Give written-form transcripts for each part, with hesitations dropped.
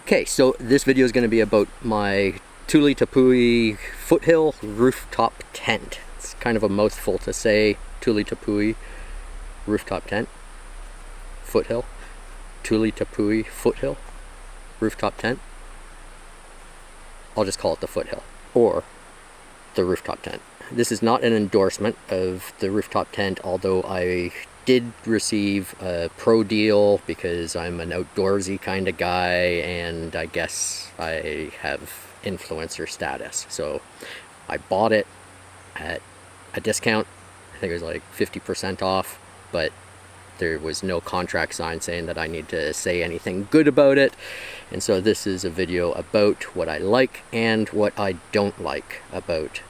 Okay, so this video is going to be about my THULE Tepui Foothill Rooftop Tent. It's kind of a mouthful to say, THULE Tepui Rooftop Tent, Foothill, THULE Tepui Foothill Rooftop Tent. I'll just call it the Foothill, or the Rooftop Tent. This is not an endorsement of the Rooftop Tent, although I did receive a pro deal because I'm an outdoorsy kind of guy and I guess I have influencer status. So I bought it at a discount. I think it was like 50% off, but there was no contract signed saying that I need to say anything good about it. And so this is a video about what I like and what I don't like about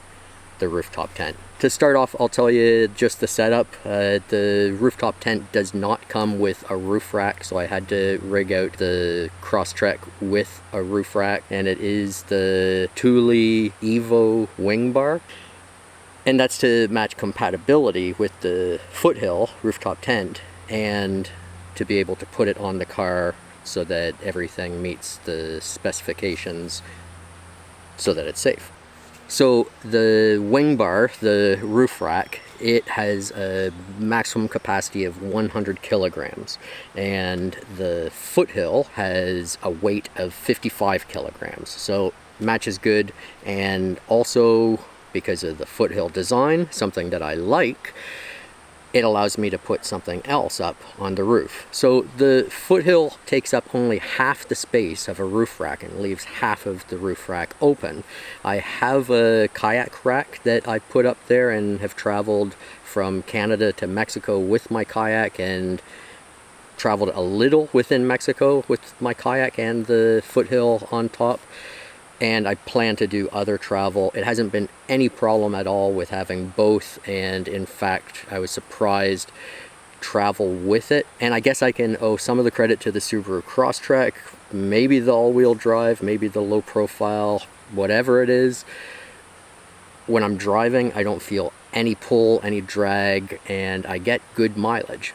the rooftop tent. To start off, I'll tell you just the setup. The rooftop tent does not come with a roof rack, so I had to rig out the Crosstrek with a roof rack, and it is the Thule Evo wing bar. And that's to match compatibility with the Foothill rooftop tent and to be able to put it on the car so that everything meets the specifications so that it's safe. So the wing bar, the roof rack, it has a maximum capacity of 100 kilograms, and the Foothill has a weight of 55 kilograms. So matches good, and also because of the Foothill design, something that I like, it allows me to put something else up on the roof. So the Foothill takes up only half the space of a roof rack and leaves half of the roof rack open. I have a kayak rack that I put up there and have traveled from Canada to Mexico with my kayak, and traveled a little within Mexico with my kayak and the Foothill on top. And I plan to do other travel. It hasn't been any problem at all with having both, and in fact I was surprised travel with it. And I guess I can owe some of the credit to the Subaru Crosstrek, maybe the all-wheel drive, maybe the low profile, whatever it is. When I'm driving, I don't feel any pull, any drag, and I get good mileage.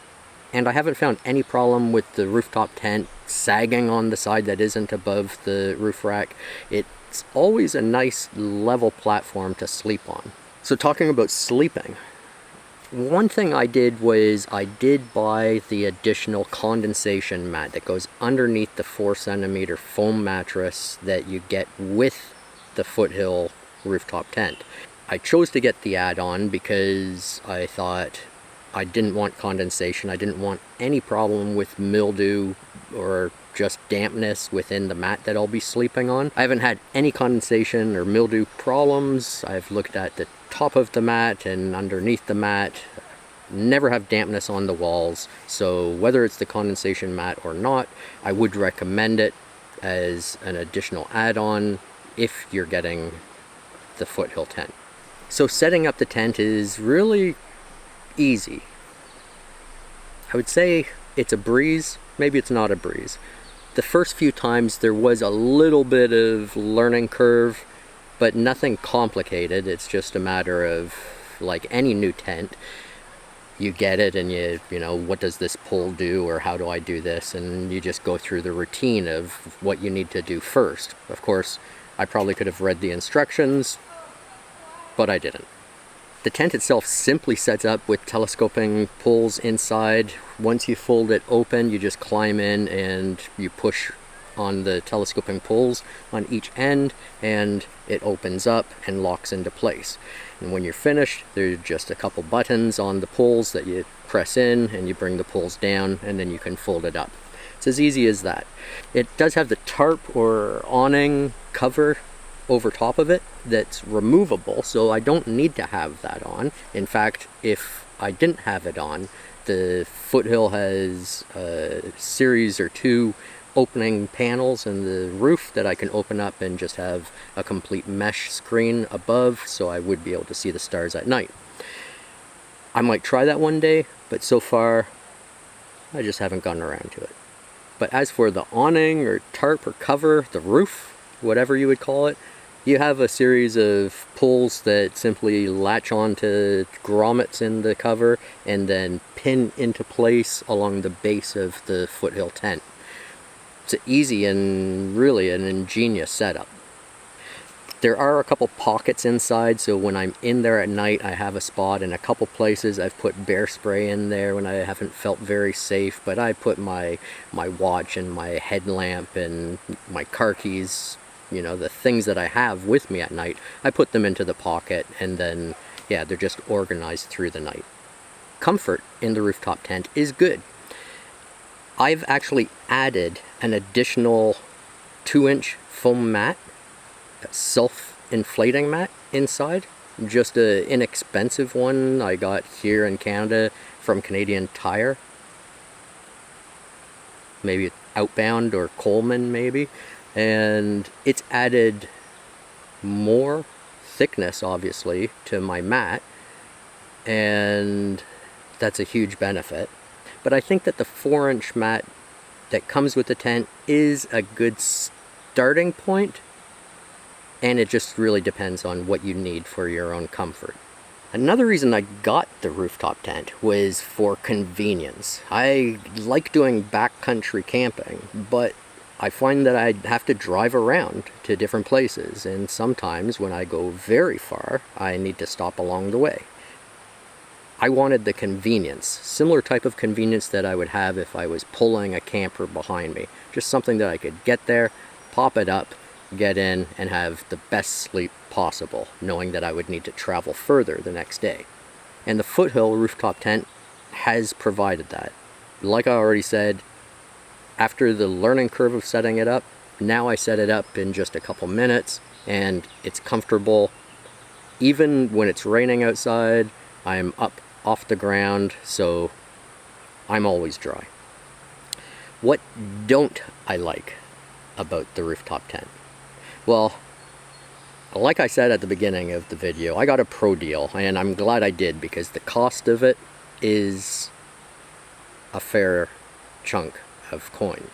And I haven't found any problem with the rooftop tent sagging on the side that isn't above the roof rack. It's always a nice level platform to sleep on. So talking about sleeping, one thing I did was I did buy the additional condensation mat that goes underneath the 4-centimeter foam mattress that you get with the Foothill rooftop tent. I chose to get the add-on because I thought I didn't want condensation. I didn't want any problem with mildew or just dampness within the mat that I'll be sleeping on. I haven't had any condensation or mildew problems. I've looked at the top of the mat and underneath the mat. Never have dampness on the walls. So whether it's the condensation mat or not, I would recommend it as an additional add-on if you're getting the Foothill tent. So setting up the tent is really easy. I would say it's a breeze. Maybe it's not a breeze. The first few times there was a little bit of learning curve, but nothing complicated. It's just a matter of, like any new tent, you get it and you know, what does this pull do, or how do I do this, and you just go through the routine of what you need to do first. Of course, I probably could have read the instructions, but I didn't. The tent itself simply sets up with telescoping poles inside. Once you fold it open, you just climb in and you push on the telescoping poles on each end, and it opens up and locks into place. And when you're finished, there's just a couple buttons on the poles that you press in, and you bring the poles down, and then you can fold it up. It's as easy as that. It does have the tarp or awning cover over top of it that's removable, so I don't need to have that on. In fact, if I didn't have it on, the Foothill has a series or 2 opening panels in the roof that I can open up and just have a complete mesh screen above, so I would be able to see the stars at night. I might try that one day, but so far I just haven't gotten around to it. But as for the awning or tarp or cover, the roof, whatever you would call it, you have a series of pulls that simply latch onto grommets in the cover and then pin into place along the base of the Foothill tent. It's easy and really an ingenious setup. There are a couple pockets inside, so when I'm in there at night, I have a spot. In a couple places I've put bear spray in there when I haven't felt very safe, but I put my watch and my headlamp and my car keys, you know, the things that I have with me at night, I put them into the pocket, and then, yeah, they're just organized through the night. Comfort in the rooftop tent is good. I've actually added an additional 2-inch foam mat, self-inflating mat inside, just an inexpensive one I got here in Canada from Canadian Tire, maybe Outbound or Coleman maybe, and it's added more thickness obviously to my mat, and that's a huge benefit. But I think that the 4-inch mat that comes with the tent is a good starting point, and it just really depends on what you need for your own comfort. Another reason I got the rooftop tent was for convenience. I like doing backcountry camping, but I find that I have to drive around to different places, and sometimes when I go very far, I need to stop along the way. I wanted the convenience, similar type of convenience that I would have if I was pulling a camper behind me. Just something that I could get there, pop it up, get in, and have the best sleep possible, knowing that I would need to travel further the next day. And the Foothill rooftop tent has provided that. Like I already said, after the learning curve of setting it up, now I set it up in just a couple minutes, and it's comfortable. Even when it's raining outside, I'm up off the ground, so I'm always dry. What don't I like about the rooftop tent? Well, like I said at the beginning of the video, I got a pro deal, and I'm glad I did, because the cost of it is a fair chunk of coin.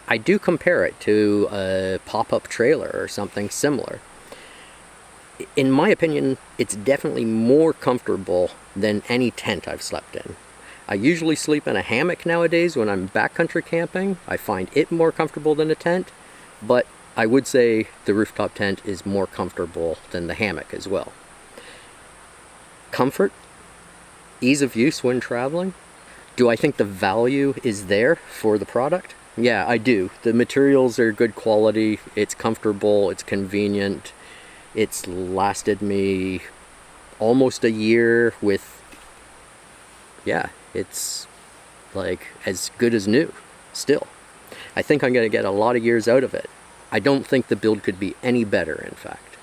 I do compare it to a pop-up trailer or something similar. In my opinion, it's definitely more comfortable than any tent I've slept in. I usually sleep in a hammock nowadays when I'm backcountry camping. I find it more comfortable than a tent, but I would say the rooftop tent is more comfortable than the hammock as well. Comfort, ease of use when traveling. Do I think the value is there for the product? Yeah, I do. The materials are good quality, it's comfortable, it's convenient. It's lasted me almost a year with, yeah, it's like as good as new still. I think I'm going to get a lot of years out of it. I don't think the build could be any better, in fact.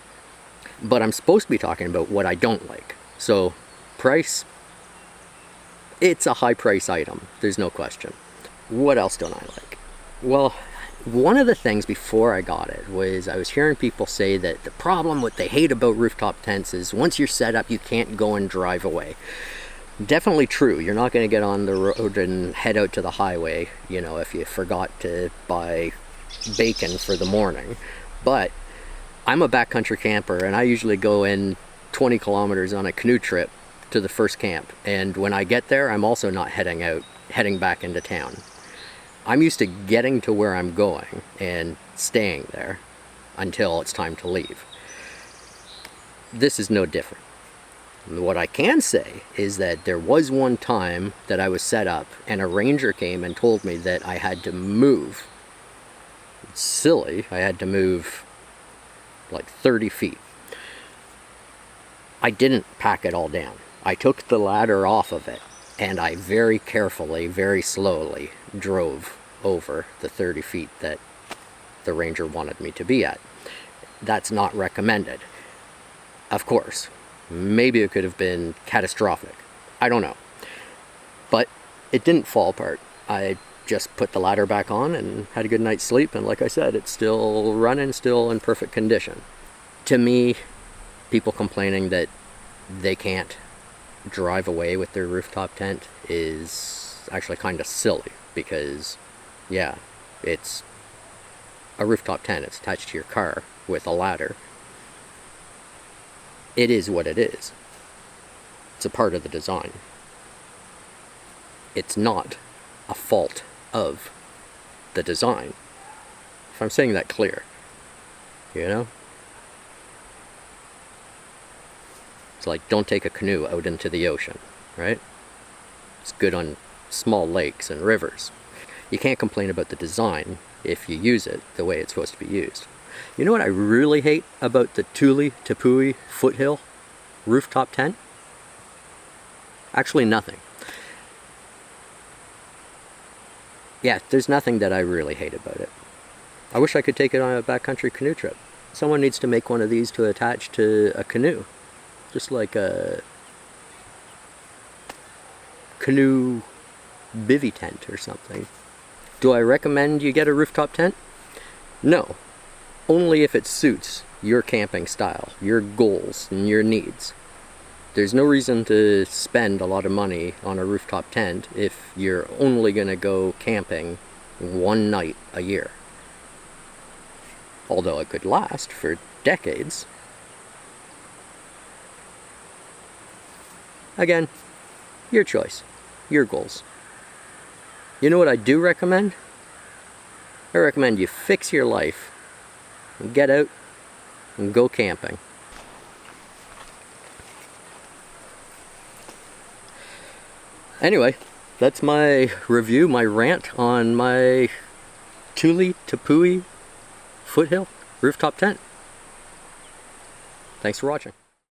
But I'm supposed to be talking about what I don't like. So, price, it's a high price item, there's no question. What else don't I like? Well, one of the things before I got it was I was hearing people say that the problem, what they hate about rooftop tents is once you're set up, you can't go and drive away. Definitely true. You're not going to get on the road and head out to the highway, you know, if you forgot to buy bacon for the morning. But I'm a backcountry camper, and I usually go in 20 kilometers on a canoe trip to the first camp. And when I get there, I'm also not heading back into town. I'm used to getting to where I'm going and staying there until it's time to leave. This is no different. What I can say is that there was one time that I was set up and a ranger came and told me that I had to move. It's silly, I had to move like 30 feet. I didn't pack it all down. I took the ladder off of it, and I very carefully, very slowly drove over the 30 feet that the ranger wanted me to be at. That's not recommended. Of course, maybe it could have been catastrophic. I don't know. But it didn't fall apart. I just put the ladder back on and had a good night's sleep, and like I said, it's still running, still in perfect condition. To me, people complaining that they can't drive away with their rooftop tent is actually kind of silly, because yeah, it's a rooftop tent, it's attached to your car with a ladder. It is what it is. It's a part of the design. It's not a fault of the design. if I'm saying that clear, you know? It's like, don't take a canoe out into the ocean, right? It's good on small lakes and rivers. You can't complain about the design if you use it the way it's supposed to be used. You know what I really hate about the THULE Tepui Foothill rooftop tent? Actually, nothing. Yeah, there's nothing that I really hate about it. I wish I could take it on a backcountry canoe trip. Someone needs to make one of these to attach to a canoe. Just like a canoe bivy tent or something. Do I recommend you get a rooftop tent? No. Only if it suits your camping style, your goals, and your needs. There's no reason to spend a lot of money on a rooftop tent if you're only going to go camping one night a year. Although it could last for decades. Again, your choice, your goals. You know what I do recommend? I recommend you fix your life and get out and go camping. Anyway, that's my review, my rant on my THULE Tepui Foothill rooftop tent. Thanks for watching.